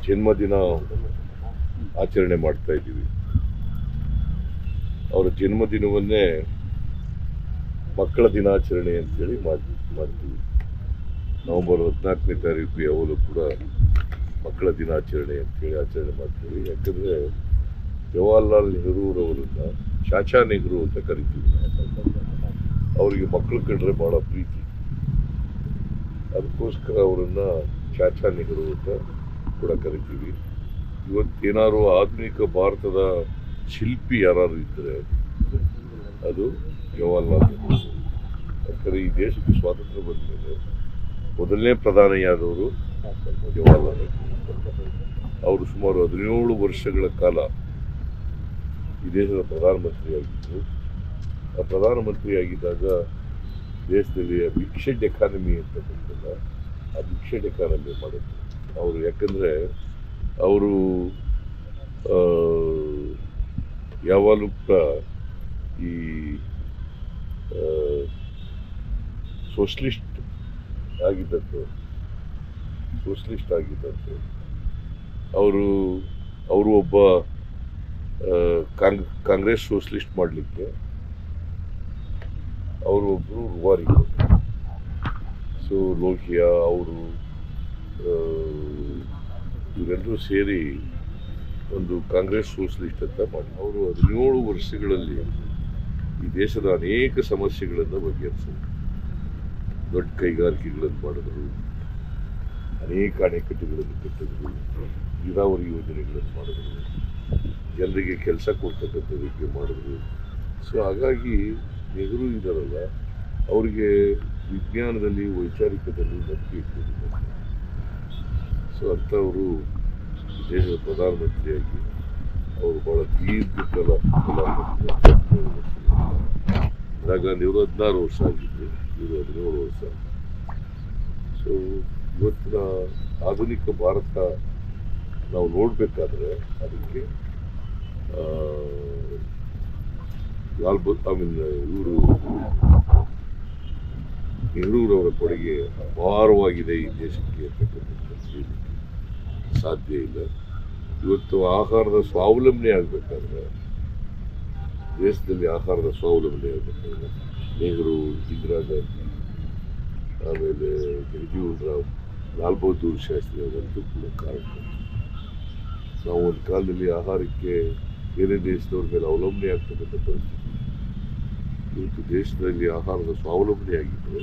ಜನ್ಮದಿನ ಆಚರಣೆ ಮಾಡ್ತಾ ಇದ್ದೀವಿ. ಅವರ ಜನ್ಮದಿನವನ್ನೇ ಮಕ್ಕಳ ದಿನಾಚರಣೆ ಅಂತೇಳಿ ಮಾಡ್ತೀವಿ. ನವೆಂಬರ್ 14ನೇ ತಾರೀಕು ಯಾವಾಗಲೂ ಕೂಡ ಮಕ್ಕಳ ದಿನಾಚರಣೆ ಅಂತೇಳಿ ಆಚರಣೆ ಮಾಡ್ತೀವಿ. ಯಾಕಂದರೆ ಜವಾಹರ್ಲಾಲ್ ನೆಹರೂರವರನ್ನ ಚಾಚಾ ನೆಹರು ಅಂತ ಕರಿತೀವಿ. ಅವರಿಗೆ ಮಕ್ಕಳು ಕಂಡ್ರೆ ಭಾಳ ಪ್ರೀತಿ, ಅದಕ್ಕೋಸ್ಕರ ಅವರನ್ನ ಚಾಚಾ ನೆಹರು ಅಂತ ಕೂಡ ಕರಿತೀವಿ. ಇವತ್ತೇನಾದ್ರು ಆಧುನಿಕ ಭಾರತದ ಶಿಲ್ಪಿ ಯಾರು ಇದ್ದರೆ ಅದು ಜವಾಹರ್ಲಾಲ್ ನೆಹರು. ಯಾಕಂದರೆ ಈ ದೇಶಕ್ಕೆ ಸ್ವಾತಂತ್ರ್ಯ ಬಂದ ಮೇಲೆ ಮೊದಲನೇ ಪ್ರಧಾನಿಯಾದವರು ಜವಾಹರ್ಲಾಲ್ ನೆಹರು. ಅವರು ಸುಮಾರು 17 ವರ್ಷಗಳ ಕಾಲ ಈ ದೇಶದ ಪ್ರಧಾನಮಂತ್ರಿಯಾಗಿದ್ದರು. ಆ ಪ್ರಧಾನಮಂತ್ರಿಯಾಗಿದ್ದಾಗ ದೇಶದಲ್ಲಿ ಮಿಕ್ಸೆಡ್ ಎಕಾನಮಿ ಅಂತ ಬಂದಲ್ಲ, ಆ ಮಿಕ್ಸೆಡ್ ಎಕಾನಮಿ ಮಾಡಿದ್ರು ಅವರು. ಯಾಕಂದರೆ ಅವರು ಯಾವಾಗಲೂ ಕೂಡ ಈ ಸೋಷಲಿಸ್ಟ್ ಆಗಿದ್ದದ್ದು ಅವರು ಒಬ್ಬ ಕಾಂಗ್ರೆಸ್ ಸೋಷಲಿಸ್ಟ್ ಮಾಡಲಿಕ್ಕೆ ಅವರು ಒಬ್ಬರು ರೂವಾರಿಗಳು. ಸೊ ಲೋಹಿಯಾ ಅವರು ಇವರೆಲ್ಲರೂ ಸೇರಿ ಒಂದು ಕಾಂಗ್ರೆಸ್ ಸೋಷಲಿಸ್ಟ್ ಅಂತ ಮಾಡಿ ಅವರು 17 ವರ್ಷಗಳಲ್ಲಿ ಈ ದೇಶದ ಅನೇಕ ಸಮಸ್ಯೆಗಳನ್ನು ಬಗೆಹರಿಸಿದರು. ದೊಡ್ಡ ಕೈಗಾರಿಕೆಗಳನ್ನು ಮಾಡಿದ್ರು, ಅನೇಕ ಅಣೆಕಟ್ಟುಗಳನ್ನು ಕಟ್ಟಿದ್ರು, ನೀರಾವರಿ ಯೋಜನೆಗಳನ್ನು ಮಾಡಿದ್ರು, ಜನರಿಗೆ ಕೆಲಸ ಕೊಡ್ತಕ್ಕಂಥದ್ದಕ್ಕೆ ಮಾಡಿದ್ರು. ಸೊ ಹಾಗಾಗಿ ನೆಹರು ಇದ್ದಾರಲ್ಲ, ಅವರಿಗೆ ವಿಜ್ಞಾನದಲ್ಲಿ ವೈಚಾರಿಕದಲ್ಲಿ ನಂಬಿಕೆ ಇಟ್ಟಿದ್ದಾರೆ. ಸೊ ಅಂಥವರು ದೇಶದ ಪ್ರಧಾನಮಂತ್ರಿಯಾಗಿ ಅವರು ಭಾಳ ದೀರ್ಘಕಾಲ ಪ್ರಧಾನಮಂತ್ರಿ. ಇವಾಗ 16 ವರ್ಷ ಆಗಿದ್ದು, ಇವರು 17 ವರ್ಷ. ಸೊ ಇವತ್ತಿನ ಆಧುನಿಕ ಭಾರತ ನಾವು ನೋಡಬೇಕಾದ್ರೆ ಅದಕ್ಕೆ ಇವರು ನೆಹರೂರವರ ಕೊಡುಗೆ ಅಪಾರವಾಗಿದೆ ಈ ದೇಶಕ್ಕೆ ಅಂತಕ್ಕಂಥದ್ದು ಸಾಧ್ಯ ಇಲ್ಲ. ಇವತ್ತು ಆಹಾರದ ಸ್ವಾವಲಂಬನೆ ಆಗಬೇಕಾದ್ರೆ, ದೇಶದಲ್ಲಿ ಆಹಾರದ ಸ್ವಾವಲಂಬನೆ ಆಗಬೇಕಾದ್ರೆ ನೆಹರು, ಇಂದಿರಾ ಗಾಂಧಿ, ಆಮೇಲೆ ಜಗಜೀವನ್ ರಾಮ್, ಲಾಲ್ ಬಹದ್ದೂರ್ ಶಾಸ್ತ್ರಿ ಅವರಂತೂ ಕೂಡ ಕಾರಣ. ನಾವು ಒಂದು ಕಾಲದಲ್ಲಿ ಆಹಾರಕ್ಕೆ ಬೇರೆ ದೇಶದವ್ರ ಮೇಲೆ ಅವಲಂಬನೆ ಆಗ್ತಕ್ಕಂಥ ಪರಿಸ್ಥಿತಿ. ಇವತ್ತು ದೇಶದಲ್ಲಿ ಆಹಾರದ ಸ್ವಾವಲಂಬನೆ ಆಗಿದ್ದರೆ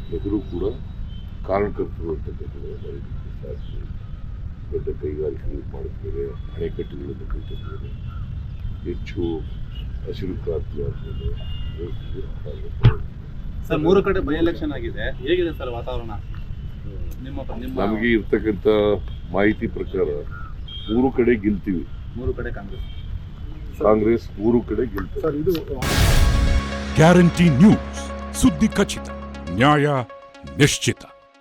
ನೆಹರು ಕೂಡ ಕಾರಣಕರ್ತರು ಅಂತಕ್ಕಂಥದ್ದು ಮರೀಲಿಕ್ಕೆ ಸಾಧ್ಯ. ದೊಡ್ಡ ಕೈಗಾರಿಕೆಗಳು ಮಾಡಿದ್ಮೇಲೆ, ಅಣೆಕಟ್ಟುಗಳನ್ನು ಕಟ್ಟಿದ್ಮೇಲೆ, ಹೆಚ್ಚು ಹಸಿರು ಕ್ರಾಂತಿ ಆದಮೇಲೆ ಸರ್ 3 ಕಡೆ ಬೈ ಎಲೆಕ್ಷನ್ ಆಗಿದೆ, ಹೇಗಿದೆ ಸರ್ ವಾತಾವರಣ? ನಮಗೆ ಇರ್ತಕ್ಕಂಥ ಮಾಹಿತಿ ಪ್ರಕಾರ 3 ಕಡೆ ಗೆಲ್ತೀವಿ. 3 ಕಡೆ ಕಾಂಗ್ರೆಸ್ 3 ಕಡೆ ಗೆಲ್ತೀವಿ. ಗ್ಯಾರಂಟಿ ನ್ಯೂಸ್, ಸುದ್ದಿ ಖಚಿತ, ನ್ಯಾಯ ನಿಶ್ಚಿತ.